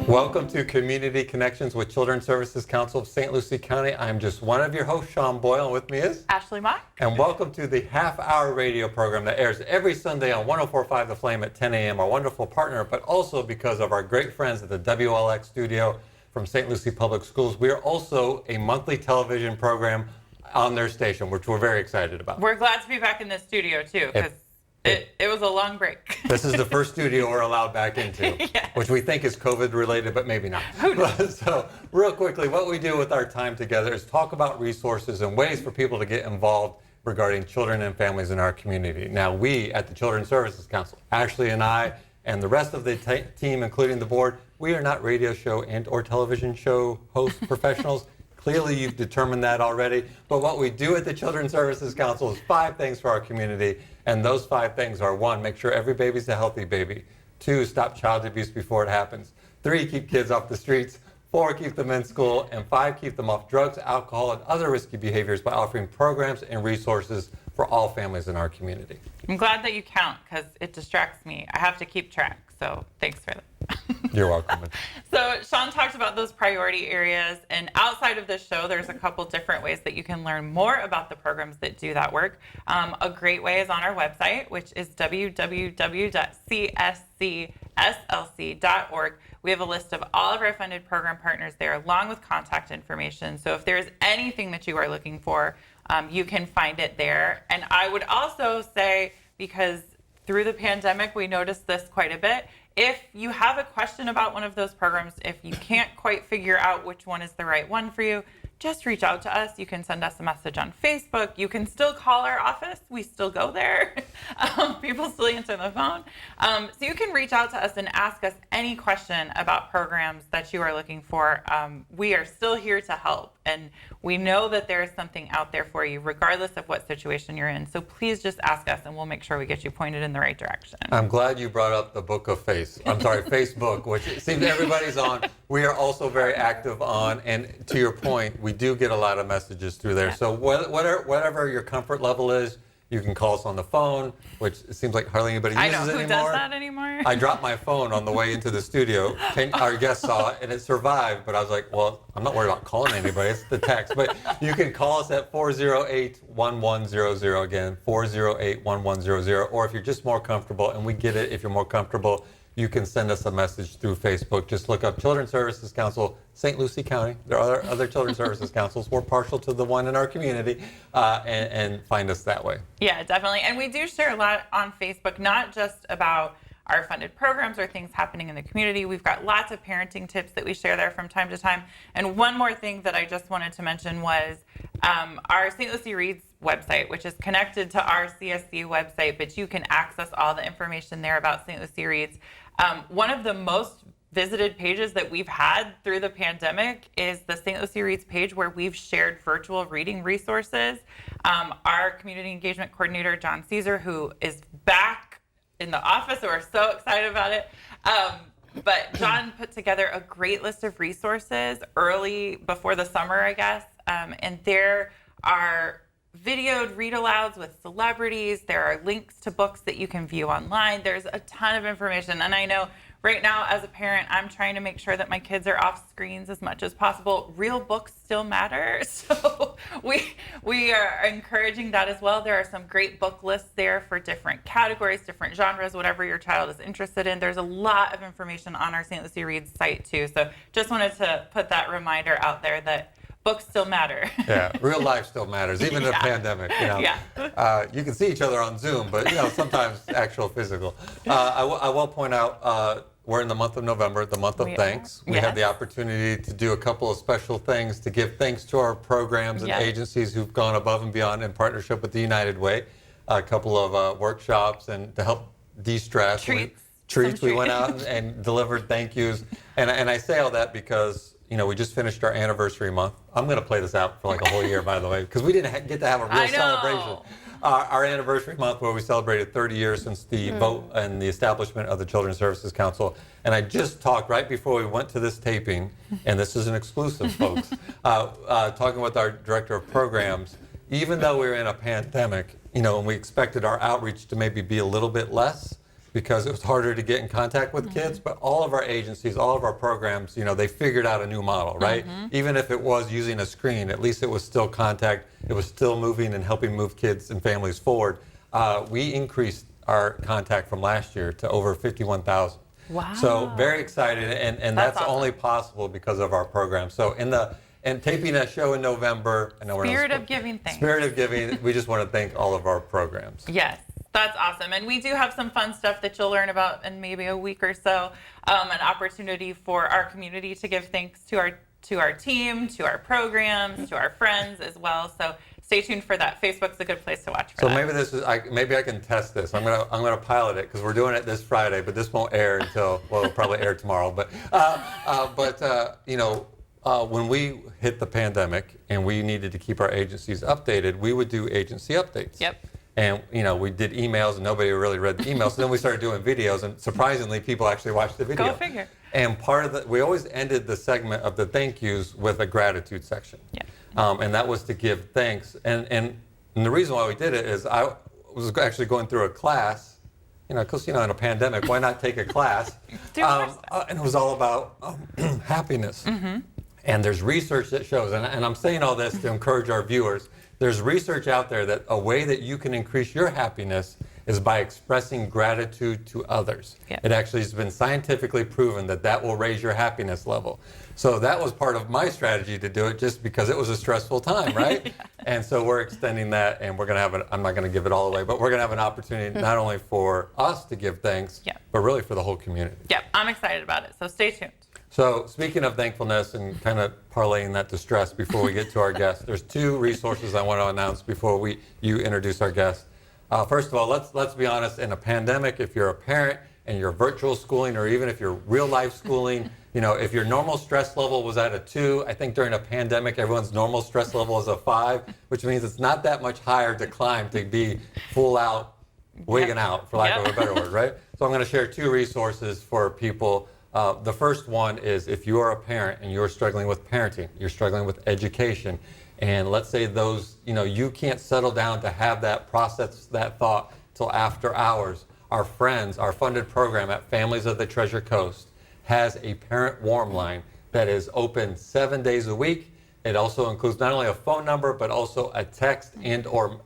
Welcome to Community Connections with Children's Services Council of St. Lucie County. I'm just one of your hosts, Sean Boyle, and with me is Ashley Mock. And welcome to the half-hour radio program that airs every Sunday on 104.5 The Flame at 10 a.m., our wonderful partner, but also because of our great friends at the WLX studio from St. Lucie Public Schools. We are also a monthly television program on their station, which we're very excited about. We're glad to be back in the studio, too, because it was a long break. This is the first studio we're allowed back into, Yes. which we think is COVID-related, but maybe not. Who knows? So, real quickly, what we do with our time together is talk about resources and ways for people to get involved regarding children and families in our community. Now, we at the Children's Services Council, Ashley and I, and the rest of the team, including the board, we are not radio show and or television show host professionals. Clearly, you've determined that already. But what we do at the Children's Services Council is 5 things for our community. And those 5 things are: 1, make sure every baby's a healthy baby. 2, stop child abuse before it happens. 3, keep kids off the streets. 4, keep them in school. And 5, keep them off drugs, alcohol, and other risky behaviors by offering programs and resources for all families in our community. I'm glad that you count, because it distracts me. I have to keep track, so thanks for that. You're welcome. So Sean talked about those priority areas, and outside of this show, there's a couple different ways that you can learn more about the programs that do that work. A great way is on our website, which is www.cscslc.org. We have a list of all of our funded program partners there, along with contact information. So if there's anything that you are looking for, you can find it there. And I would also say, because through the pandemic, we noticed this quite a bit, if you have a question about one of those programs, if you can't quite figure out which one is the right one for you, just reach out to us. You can send us a message on Facebook. You can still call our office. We still go there. People still answer the phone. So you can reach out to us and ask us any question about programs that you are looking for. We are still here to help. And we know that there is something out there for you, regardless of what situation you're in. So please just ask us, and we'll make sure we get you pointed in the right direction. I'm glad you brought up the Facebook, which it seems everybody's on. We are also very active on, and to your point, we do get a lot of messages through there. Yeah. So whatever your comfort level is, you can call us on the phone, which it seems like hardly anybody uses anymore. I know, who does that anymore? I dropped my phone on the way into the studio. Our guest saw it, and it survived, but I was like, well, I'm not worried about calling anybody. It's the text. But you can call us at 408-1100, again, 408-1100, or if you're just more comfortable, and we get it, if you're more comfortable, you can send us a message through Facebook. Just look up Children's Services Council, St. Lucie County. There are other Children's Services Councils. We're partial to the one in our community, and find us that way. Yeah, definitely. And we do share a lot on Facebook, not just about our funded programs or things happening in the community. We've got lots of parenting tips that we share there from time to time. And one more thing that I just wanted to mention was our St. Lucie Reads website, which is connected to our CSC website, but you can access all the information there about St. Lucie Reads. One of the most visited pages that we've had through the pandemic is the St. Lucie Reads page, where we've shared virtual reading resources. Our community engagement coordinator, John Caesar, who is back in the office, so we're so excited about it. But John put together a great list of resources early before the summer, I guess. And there are videoed read-alouds with celebrities. There are links to books that you can view online. There's a ton of information. And I know right now, as a parent, I'm trying to make sure that my kids are off screens as much as possible. Real books still matter. So we are encouraging that as well. There are some great book lists there for different categories, different genres, whatever your child is interested in. There's a lot of information on our St. Lucie Reads site too. So just wanted to put that reminder out there that books still matter. Yeah, real life still matters, even in a pandemic. You know, you can see each other on Zoom, but sometimes actual physical. I will point out we're in the month of November, the month of thanks. We have the opportunity to do a couple of special things to give thanks to our programs and agencies who've gone above and beyond in partnership with the United Way. A couple of workshops and to help de-stress. Treats. We went out and delivered thank yous, and I say all that because we just finished our anniversary month. I'm going to play this out for like a whole year, by the way, because we didn't get to have a real celebration. Our anniversary month, where we celebrated 30 years since the vote and the establishment of the Children's Services Council. And I just talked right before we went to this taping, and this is an exclusive, folks, talking with our director of programs. Even though we were in a pandemic, and we expected our outreach to maybe be a little bit less, because it was harder to get in contact with kids, but all of our agencies, all of our programs, they figured out a new model, right? Even if it was using a screen, at least it was still contact, it was still moving and helping move kids and families forward. We increased our contact from last year to over 51,000. Wow. So very excited, and that's awesome. only possible because of our program. So and taping that show in November, I know Spirit of Giving, thanks. Spirit of Giving, we just want to thank all of our programs. Yes. That's awesome. And we do have some fun stuff that you'll learn about in maybe a week or so. An opportunity for our community to give thanks to our team, to our programs, to our friends as well. So stay tuned for that. Facebook's a good place to watch for that. So maybe I can test this. I'm gonna pilot it because we're doing it this Friday, but this won't air until, well, it'll probably air tomorrow. But when we hit the pandemic and we needed to keep our agencies updated, we would do agency updates. Yep. And we did emails and nobody really read the emails. So then we started doing videos, and surprisingly, people actually watched the video. Go figure. And we always ended the segment of the thank yous with a gratitude section. Yeah. And that was to give thanks. And the reason why we did it is I was actually going through a class, because in a pandemic, why not take a class? And it was all about happiness. And there's research that shows, and I'm saying all this to encourage our viewers, there's research out there that a way that you can increase your happiness is by expressing gratitude to others. Yeah. It actually has been scientifically proven that will raise your happiness level. So that was part of my strategy to do it, just because it was a stressful time, right? Yeah. And so we're extending that, and we're going to have I'm not going to give it all away, but we're going to have an opportunity not only for us to give thanks, but really for the whole community. Yeah, I'm excited about it, so stay tuned. So speaking of thankfulness and kind of parlaying that to stress before we get to our guests, there's two resources I want to announce before you introduce our guests. First of all, let's be honest. In a pandemic, if you're a parent and you're virtual schooling, or even if you're real life schooling, if your normal stress level was at a 2, I think during a pandemic, everyone's normal stress level is a 5, which means it's not that much higher to climb to be full out, wigging out, for lack of a better word, right? So I'm going to share two resources for people. The first one is if you are a parent and you're struggling with parenting, you're struggling with education, and let's say you can't settle down to have that process, that thought till after hours. Our funded program at Families of the Treasure Coast has a parent warm line that is open 7 days a week. It also includes not only a phone number, but also a text and or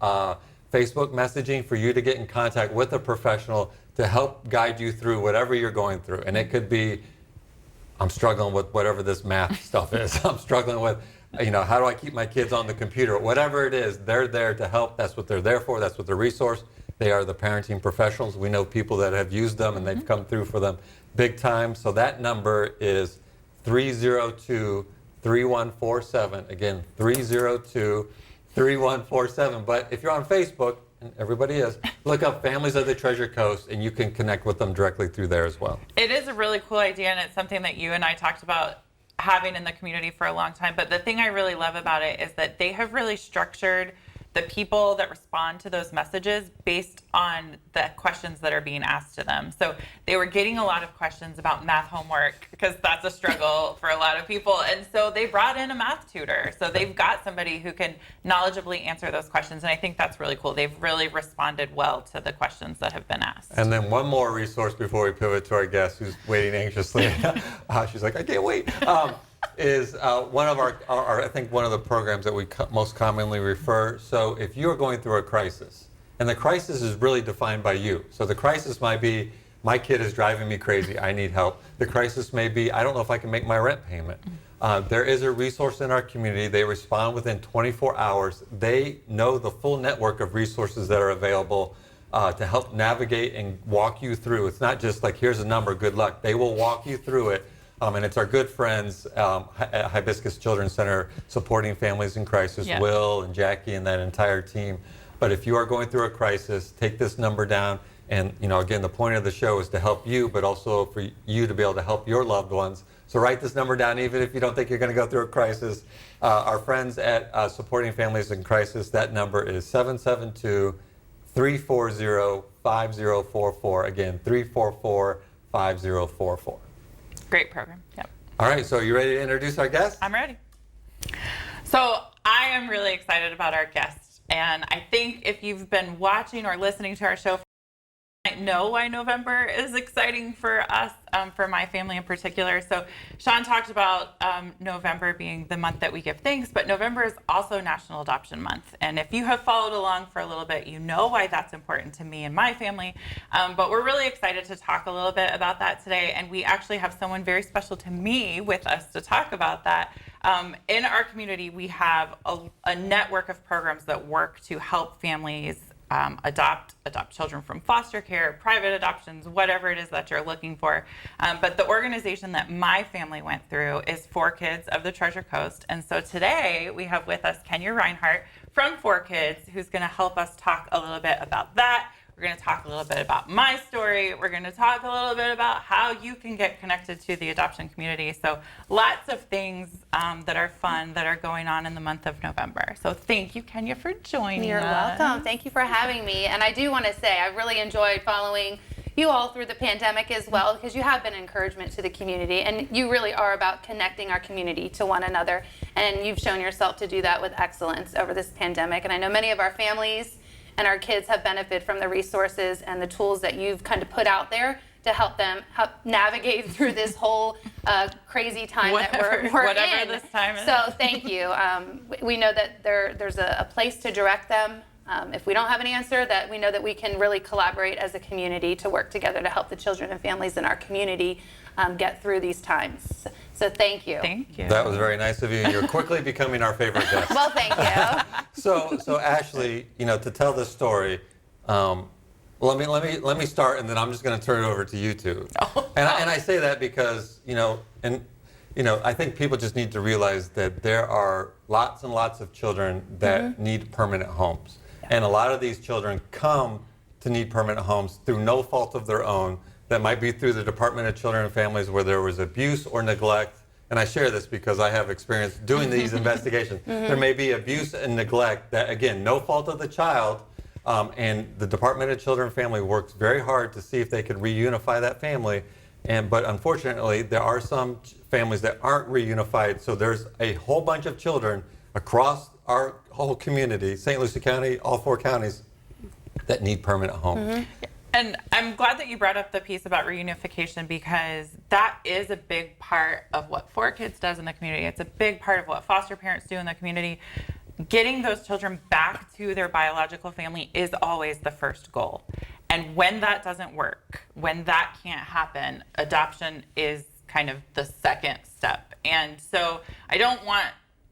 Facebook messaging for you to get in contact with a professional to help guide you through whatever you're going through. And it could be, I'm struggling with whatever this math stuff is. I'm struggling with, how do I keep my kids on the computer? Whatever it is, they're there to help. That's what they're there for. That's what the resource. They are the parenting professionals. We know people that have used them, and they've come through for them big time. So that number is 302-3147. Again, 302-3147. But if you're on Facebook, and everybody is, look up Families of the Treasure Coast, and you can connect with them directly through there as well. It is a really cool idea, and it's something that you and I talked about having in the community for a long time. But the thing I really love about it is that they have really structured the people that respond to those messages based on the questions that are being asked to them. So they were getting a lot of questions about math homework, because that's a struggle for a lot of people. And so they brought in a math tutor. So they've got somebody who can knowledgeably answer those questions. And I think that's really cool. They've really responded well to the questions that have been asked. And then one more resource before we pivot to our guest, who's waiting anxiously. She's like, I can't wait. Is one of our, I think one of the programs that we most commonly refer. So if you are going through a crisis, and the crisis is really defined by you. So the crisis might be, my kid is driving me crazy, I need help. The crisis may be, I don't know if I can make my rent payment. There is a resource in our community. They respond within 24 hours. They know the full network of resources that are available to help navigate and walk you through. It's not just like, here's a number, good luck. They will walk you through it. And it's our good friends at Hibiscus Children's Center supporting families in crisis, Yeah. Will and Jackie and that entire team. But if you are going through a crisis, take this number down. And again, the point of the show is to help you, but also for you to be able to help your loved ones. So write this number down, even if you don't think you're going to go through a crisis. Our friends at Supporting Families in Crisis, that number is 772-340-5044. Again, 344-5044. Great program. Yep. All right, so are you ready to introduce our guest? I'm ready. So I am really excited about our guest. And I think if you've been watching or listening to our show, you might know why November is exciting for us, for my family in particular. So Sean talked about November being the month that we give thanks, but November is also National Adoption Month. And if you have followed along for a little bit, you know why that's important to me and my family. But we're really excited to talk a little bit about that today. And we actually have someone very special to me with us to talk about that. In our community, we have a network of programs that work to help families adopt children from foster care, private adoptions, whatever it is that you're looking for. But the organization that my family went through is 4Kids of the Treasure Coast. And so today we have with us Kenya Reinhardt from 4Kids, who's going to help us talk a little bit about that. We're going to talk a little bit about my story. We're going to talk a little bit about how you can get connected to the adoption community. So lots of things that are fun that are going on in the month of November. So thank you, Kenya, for joining You're us. welcome. Thank you for having me. And I do want to say I really enjoyed following you all through the pandemic as well, because you have been encouragement to the community, and you really are about connecting our community to one another. And you've shown yourself to do that with excellence over this pandemic. And I know many of our families and our kids have benefited from the resources and the tools that you've kind of put out there to help them navigate through this whole crazy time that we're in. This time is. So thank you. We know that there's a place to direct them. If we don't have an answer, that we know that we can really collaborate as a community to work together to help the children and families in our community get through these times. So thank you. Thank you. That was very nice of you. You're quickly becoming our favorite guest. Well, thank you. So Ashley, to tell this story, let me start, and then I'm just going to turn it over to you two. And I say that because I think people just need to realize that there are lots and lots of children that need permanent homes, and a lot of these children come to need permanent homes through no fault of their own. That might be through the Department of Children and Families where there was abuse or neglect. And I share this because I have experience doing these investigations. There may be abuse and neglect that, again, no fault of the child. And the Department of Children and Family works very hard to see if they could reunify that family. But unfortunately, there are some families that aren't reunified. So there's a whole bunch of children across our whole community, St. Lucie County, all 4 counties, that need permanent homes. And I'm glad that you brought up the piece about reunification, because that is a big part of what 4Kids does in the community. It's a big part of what foster parents do in the community. Getting those children back to their biological family is always the first goal. And when that doesn't work, when that can't happen, adoption is kind of the second step. And so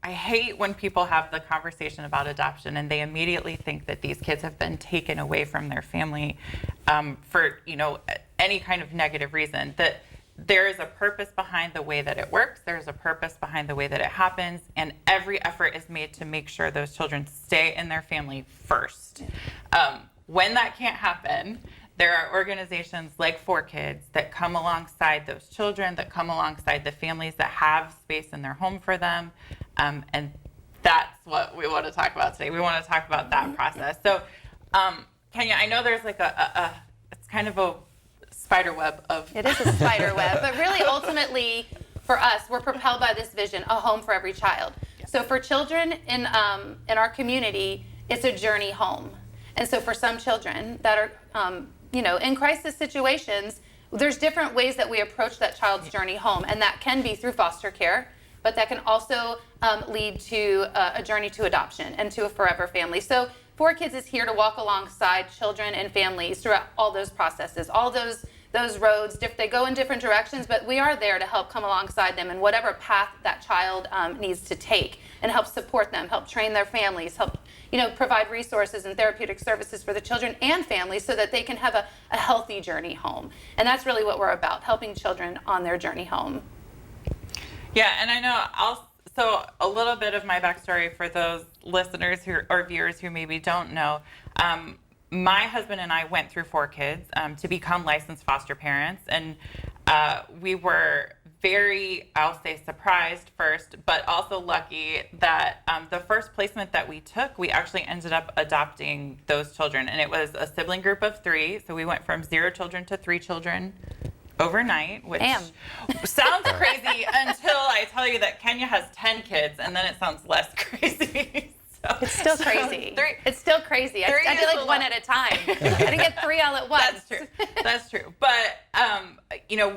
I hate when people have the conversation about adoption and they immediately think that these kids have been taken away from their family for any kind of negative reason. That there is a purpose behind the way that it works. There's a purpose behind the way that it happens, and every effort is made to make sure those children stay in their family first. When that can't happen, there are organizations like 4Kids that come alongside those children, that come alongside the families that have space in their home for them. And that's what we want to talk about today. We want to talk about that process. So, Kenya, I know there's like it's kind of a spider web of... It is a spider web, but really ultimately for us, we're propelled by this vision, a home for every child. Yeah. So for children in our community, it's a journey home. And so for some children that are, in crisis situations, there's different ways that we approach that child's journey home. And that can be through foster care, but that can also lead to a journey to adoption and to a forever family. So 4Kids is here to walk alongside children and families throughout all those processes, all those roads. They go in different directions, but we are there to help come alongside them in whatever path that child needs to take, and help support them, help train their families, help provide resources and therapeutic services for the children and families so that they can have a healthy journey home. And that's really what we're about, helping children on their journey home. Yeah, and I know so a little bit of my backstory for those listeners or viewers who maybe don't know. My husband and I went through 4Kids to become licensed foster parents, and we were very, I'll say, surprised first, but also lucky that the first placement that we took, we actually ended up adopting those children, and it was a sibling group of 3, so we went from 0 children to 3 children overnight, which sounds crazy until I tell you that Kenya has 10 kids, and then it sounds less crazy. So It's still crazy. It's still crazy. I did like one at a time. I didn't get 3 all at once. That's true. But,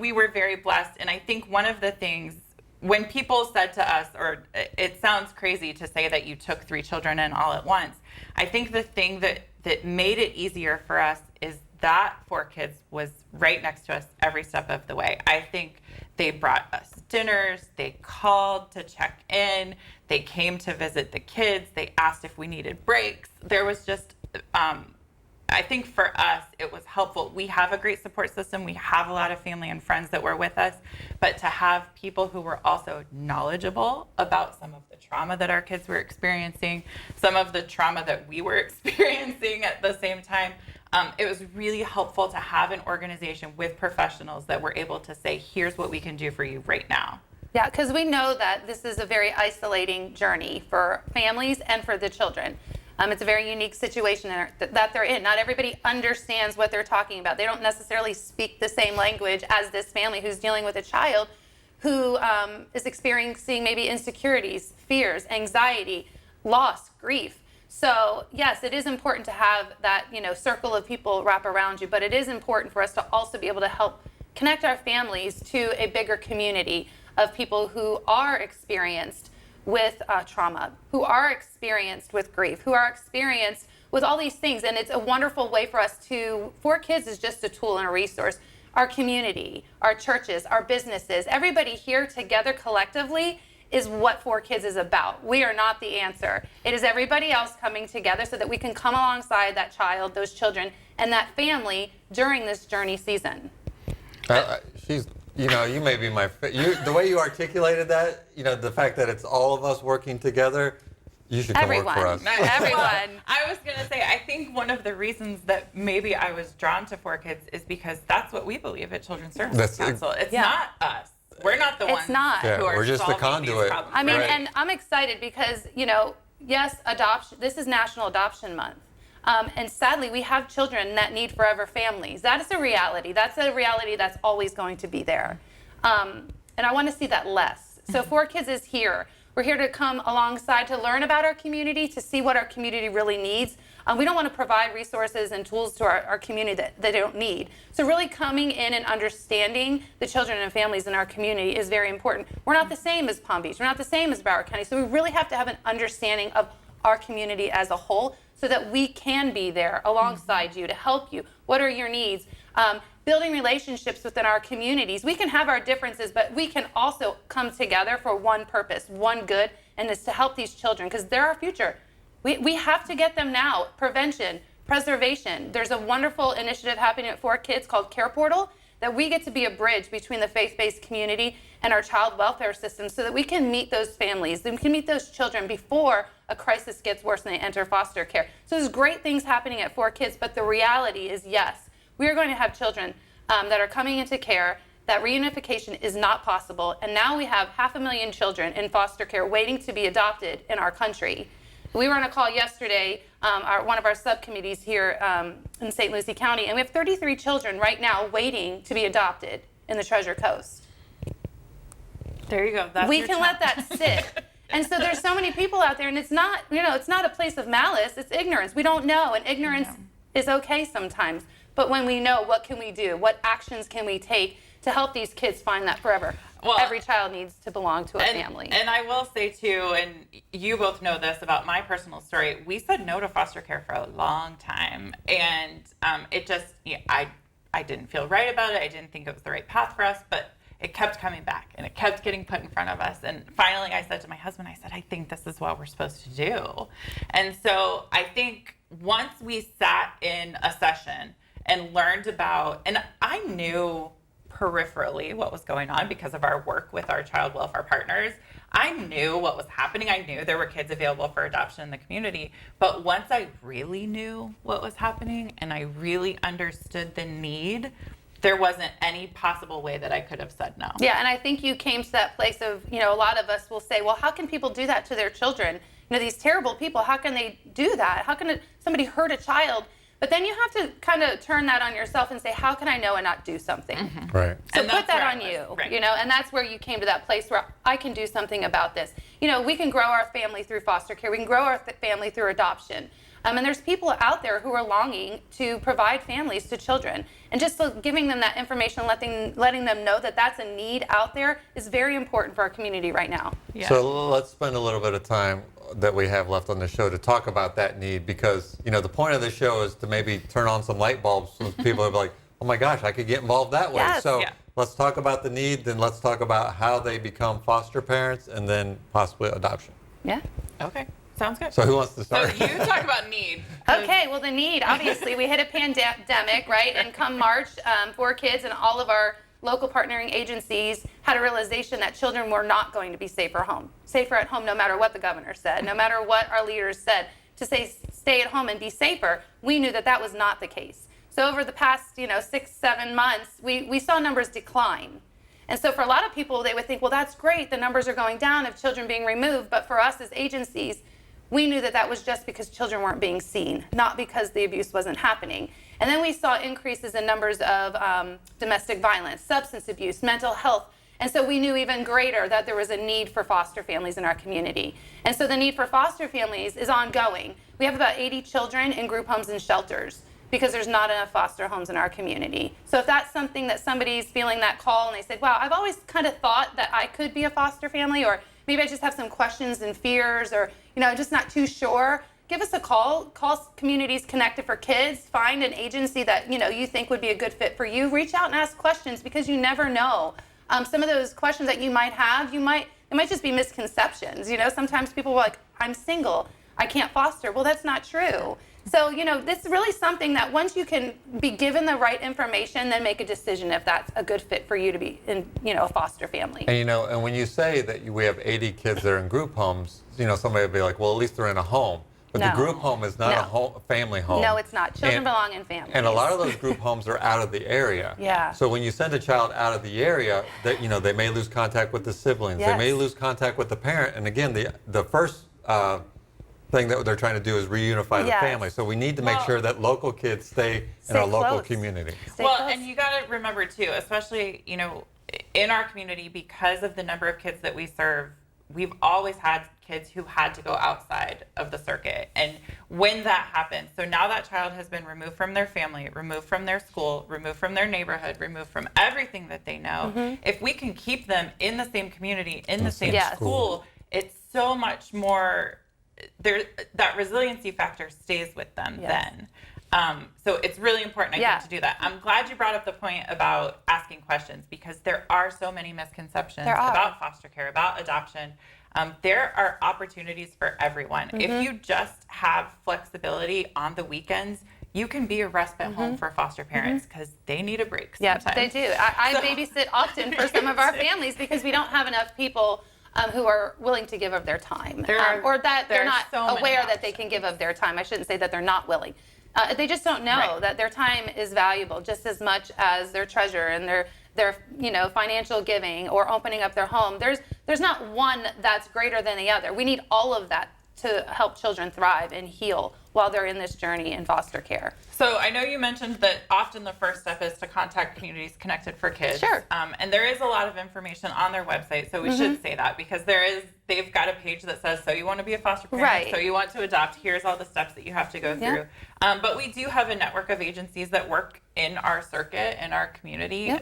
we were very blessed. And I think one of the things, when people said to us, or it sounds crazy to say that you took 3 children in all at once, I think the thing that made it easier for us is that 4 kids was right next to us every step of the way. I think they brought us dinners, they called to check in, they came to visit the kids, they asked if we needed breaks. There was just, I think for us, it was helpful. We have a great support system. We have a lot of family and friends that were with us, but to have people who were also knowledgeable about some of the trauma that our kids were experiencing, some of the trauma that we were experiencing at the same time, it was really helpful to have an organization with professionals that were able to say, here's what we can do for you right now. Yeah, because we know that this is a very isolating journey for families and for the children. It's a very unique situation that they're in. Not everybody understands what they're talking about. They don't necessarily speak the same language as this family who's dealing with a child who is experiencing maybe insecurities, fears, anxiety, loss, grief. So yes, it is important to have that, circle of people wrap around you, but it is important for us to also be able to help connect our families to a bigger community of people who are experienced with trauma, who are experienced with grief, who are experienced with all these things. And it's a wonderful way for us to, 4 Kids is just a tool and a resource. Our community, our churches, our businesses, everybody here together collectively is what 4 Kids is about. We are not the answer. It is everybody else coming together so that we can come alongside that child, those children, and that family during this journey season. You may be the way you articulated that, the fact that it's all of us working together, you should come work for us. Everyone. I was going to say, I think one of the reasons that maybe I was drawn to 4 Kids is because that's what we believe at Children's Services Council. It's not us. We're not the ones who are we're just the conduit. I mean, and I'm excited because, yes, adoption, this is National Adoption Month. And sadly, we have children that need forever families. That is a reality. That's a reality that's always going to be there. And I want to see that less. So 4 Kids is here. We're here to come alongside to learn about our community, to see what our community really needs. We don't want to provide resources and tools to our community that they don't need. So really coming in and understanding the children and families in our community is very important. We're not the same as Palm Beach. We're not the same as Broward County. So we really have to have an understanding of our community as a whole so that we can be there alongside you to help you. What are your needs? Building relationships within our communities. We can have our differences, but we can also come together for one purpose, one good, and it's to help these children because they're our future. We have to get them now. Prevention, preservation. There's a wonderful initiative happening at 4 Kids called Care Portal that we get to be a bridge between the faith-based community and our child welfare system so that we can meet those families, we can meet those children before a crisis gets worse and they enter foster care. So there's great things happening at 4 Kids, but the reality is, yes, we are going to have children that are coming into care, that reunification is not possible, and now we have 500,000 children in foster care waiting to be adopted in our country. We were on a call yesterday, one of our subcommittees here in St. Lucie County, and we have 33 children right now waiting to be adopted in the Treasure Coast. There you go. We can let that sit. And so there's so many people out there, and it's not, it's not a place of malice, it's ignorance. We don't know, and ignorance is okay sometimes. But when we know, what can we do? What actions can we take to help these kids find that forever? Well, every child needs to belong to a family. And I will say too, and you both know this about my personal story, we said no to foster care for a long time. And it just, I didn't feel right about it. I didn't think it was the right path for us, but it kept coming back and it kept getting put in front of us. And finally I said to my husband, I think this is what we're supposed to do. And so I think once we sat in a session and learned about, and I knew peripherally what was going on because of our work with our child welfare partners. I knew what was happening. I knew there were kids available for adoption in the community. But once I really knew what was happening and I really understood the need, there wasn't any possible way that I could have said no. Yeah, and I think you came to that place of, a lot of us will say, well, how can people do that to their children? These terrible people, how can they do that? How can somebody hurt a child? But then you have to kind of turn that on yourself and say, how can I know and not do something? Right. So And put that's that on where I you, was, right. you know, and that's where you came to that place where I can do something about this. You know, we can grow our family through foster care. We can grow our family through adoption. And there's people out there who are longing to provide families to children. And just giving them that information, letting them know that that's a need out there is very important for our community right now. Yeah. So let's spend a little bit of time that we have left on the show to talk about that need, because, you know, the point of the show is to maybe turn on some light bulbs so people are like, oh my gosh, I could get involved that way. Yes. So Yeah. let's talk about the need, then let's talk about how they become foster parents, and then possibly adoption. Yeah. Okay. Sounds good. So who wants to So start? you talk about need. 'cause- Okay, well, the need, obviously, we hit a pandemic, right? And come March, 4Kids and all of our local partnering agencies had a realization that children were not going to be safer at home, no matter what the governor said, no matter what our leaders said, to say stay at home and be safer. We knew that that was not the case. So over the past, 6-7 months, we saw numbers decline. And so for a lot of people, they would think, well, that's great, the numbers are going down of children being removed. But for us as agencies, we knew that that was just because children weren't being seen, not because the abuse wasn't happening. And then we saw increases in numbers of domestic violence, substance abuse, mental health. And so we knew even greater that there was a need for foster families in our community. And so the need for foster families is ongoing. We have about 80 children in group homes and shelters because there's not enough foster homes in our community. So if that's something that somebody's feeling that call and they said, wow, I've always kind of thought that I could be a foster family, or maybe I just have some questions and fears, or just not too sure, give us a call. Call Communities Connected for Kids. Find an agency that you think would be a good fit for you. Reach out and ask questions, because you never know. Some of those questions that you might have, it might just be misconceptions. Sometimes people are like, I'm single, I can't foster. Well, that's not true. So, this is really something that once you can be given the right information, then make a decision if that's a good fit for you to be in, a foster family. And and when you say that we have 80 kids that are in group homes, somebody would be like, well, at least they're in a home. But No. the group home is not a family home. No, it's not. Children belong in families. And a lot of those group homes are out of the area. Yeah. So when you send a child out of the area, that they may lose contact with the siblings. Yes. They may lose contact with the parent. And again, the first thing that they're trying to do is reunify the Yes. family. So we need to make Well- sure that local kids stay in Stay our local close. community. Stay Well, close. and you got to remember too, especially, in our community, because of the number of kids that we serve, we've always had kids who had to go outside of the circuit. And when that happens, so now that child has been removed from their family, removed from their school, removed from their neighborhood, removed from everything that they know, if we can keep them in the same community, in the same Yes. school, it's so much more, that resiliency factor stays with them Yes. then. So it's really important, I think, to do that. I'm glad you brought up the point about asking questions, because there are so many misconceptions There are. about foster care, about adoption. There are opportunities for everyone. If you just have flexibility on the weekends, you can be a respite home for foster parents, because they need a break Yeah, sometimes. they do. I So- babysit often for some of our families because we don't have enough people who are willing to give of their time, or that they're there are not so many aware that they can give of their time. I shouldn't say that they're not willing. They just don't know Right. that their time is valuable just as much as their treasure and their financial giving or opening up their home. There's not one that's greater than the other. We need all of that to help children thrive and heal while they're in this journey in foster care. So I know you mentioned that often the first step is to contact Communities Connected for Kids. Sure. And there is a lot of information on their website, so we should say that, because they've got a page that says, so you want to be a foster parent, Right. so you want to adopt, here's all the steps that you have to go through. But we do have a network of agencies that work in our circuit, in our community,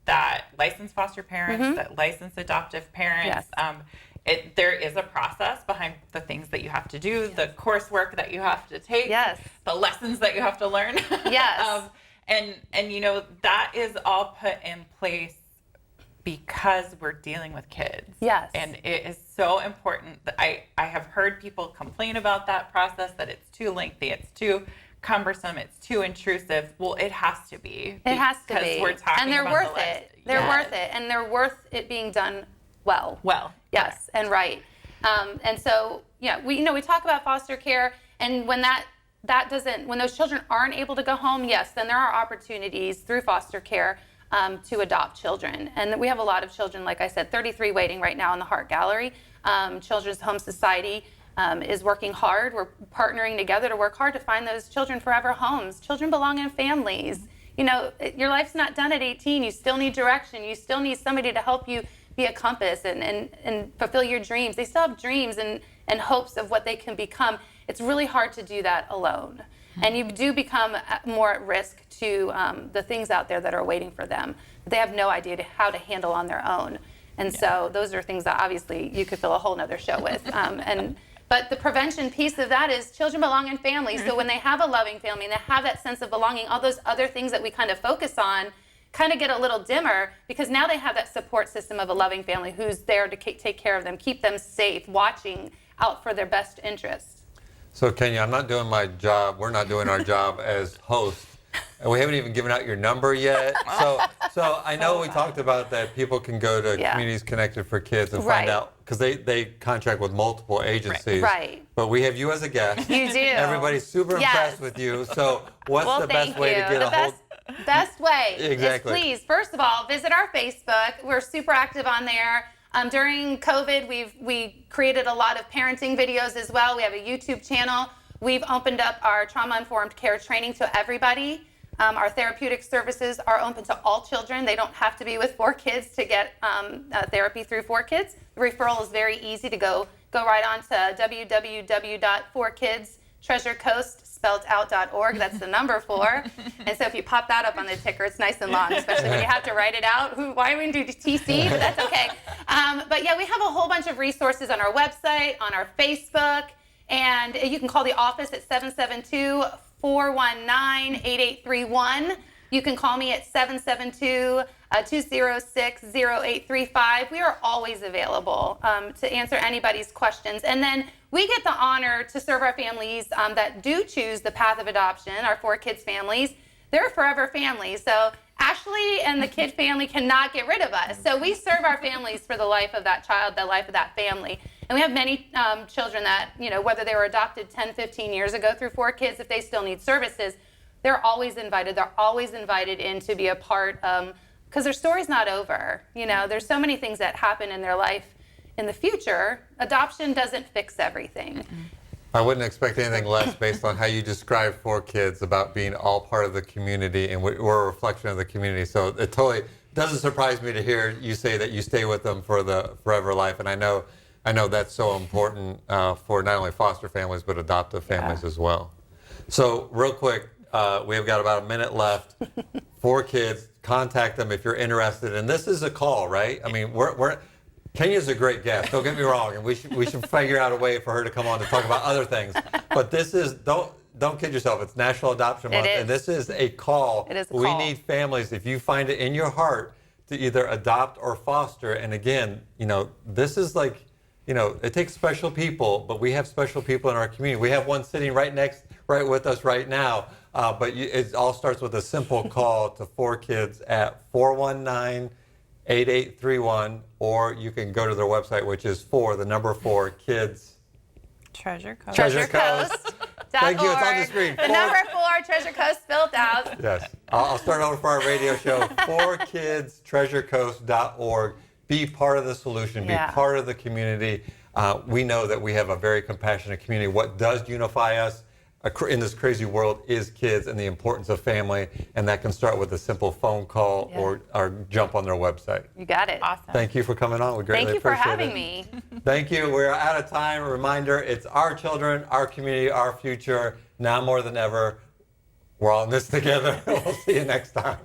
that license foster parents, that license adoptive parents. Yes. There is a process behind the things that you have to do, the coursework that you have to take, Yes. the lessons that you have to learn. Yes. And that is all put in place because we're dealing with kids. Yes. And it is so important that I have heard people complain about that process, that it's too lengthy, it's too cumbersome, it's too intrusive. Well, it has to be. It has to because be. we're talking and they're about worth the lives. it. They're Yes. worth it. And they're worth it being done well. Well. Yes, and right. And so, we talk about foster care, and when when those children aren't able to go home, yes, then there are opportunities through foster care to adopt children. And we have a lot of children, like I said, 33 waiting right now in the Heart Gallery, Children's Home Society. is working hard. We're partnering together to work hard to find those children forever homes. Children belong in families. You know, your life's not done at 18. You still need direction. You still need somebody to help you be a compass and fulfill your dreams. They still have dreams and hopes of what they can become. It's really hard to do that alone. And you do become more at risk to the things out there that are waiting for them. They have no idea how to handle on their own. And so those are things that obviously you could fill a whole nother show with. But the prevention piece of that is children belong in families. So when they have a loving family and they have that sense of belonging, all those other things that we kind of focus on kind of get a little dimmer because now they have that support system of a loving family who's there to take care of them, keep them safe, watching out for their best interests. So Kenya, I'm not doing my job. We're not doing our job as hosts. And we haven't even given out your number yet. So I know we talked about that people can go to Communities Connected for Kids and find out, because they contract with multiple agencies. Right. But we have you as a guest. You do. Everybody's super impressed with you. So what's the best way to get a hold? Best way Exactly. is please, first of all, visit our Facebook. We're super active on there. During COVID, we created a lot of parenting videos as well. We have a YouTube channel. We've opened up our trauma-informed care training to everybody. Our therapeutic services are open to all children. They don't have to be with 4 kids to get therapy through 4 Kids. The referral is very easy to go right on to www.4kidstreasurecoast.org. That's the number 4. And so if you pop that up on the ticker, it's nice and long, especially when you have to write it out. Why we do TC? But that's okay. But yeah, we have a whole bunch of resources on our website, on our Facebook, and you can call the office at 772-419-8831. You can call me at 772-206-0835. We are always available to answer anybody's questions. And then we get the honor to serve our families that do choose the path of adoption, our 4 Kids families. They're forever families. So Ashley and the kid family cannot get rid of us. So we serve our families for the life of that child, the life of that family. And we have many children that, you know, whether they were adopted 10, 15 years ago through 4 Kids, if they still need services, they're always invited. They're always invited in to be a part, because their story's not over. You know, there's so many things that happen in their life in the future. Adoption doesn't fix everything. I wouldn't expect anything less based on how you described 4 Kids about being all part of the community, and we're a reflection of the community. So it totally doesn't surprise me to hear you say that you stay with them for the forever life. And I know that's so important for not only foster families, but adoptive families as well. So real quick, we've got about a minute left. 4 Kids, contact them if you're interested. And this is a call, right? I mean, Kenya's a great guest, don't get me wrong, and we should figure out a way for her to come on to talk about other things. But this is, don't kid yourself, it's National Adoption Month, and this is a call. It is a call. We need families, if you find it in your heart, to either adopt or foster. And again, you know, this is like, you know, it takes special people, but we have special people in our community. We have one sitting right with us right now. But it all starts with a simple call to 4 Kids at 419-8831, or you can go to their website, which is 4 Kids Treasure Coast. Treasure Coast. Thank you. It's on the screen. The number 4 Treasure Coast spelled out. Yes. I'll start over for our radio show. 4kidstreasurecoast.org. Be part of the solution. Be part of the community. We know that we have a very compassionate community. What does unify us in this crazy world is kids and the importance of family, and that can start with a simple phone call or jump on their website. You got it. Awesome. Thank you for coming on. We greatly appreciate it. Thank you for having me. Thank you. We're out of time. A reminder, it's our children, our community, our future. Now more than ever, we're all in this together. We'll see you next time.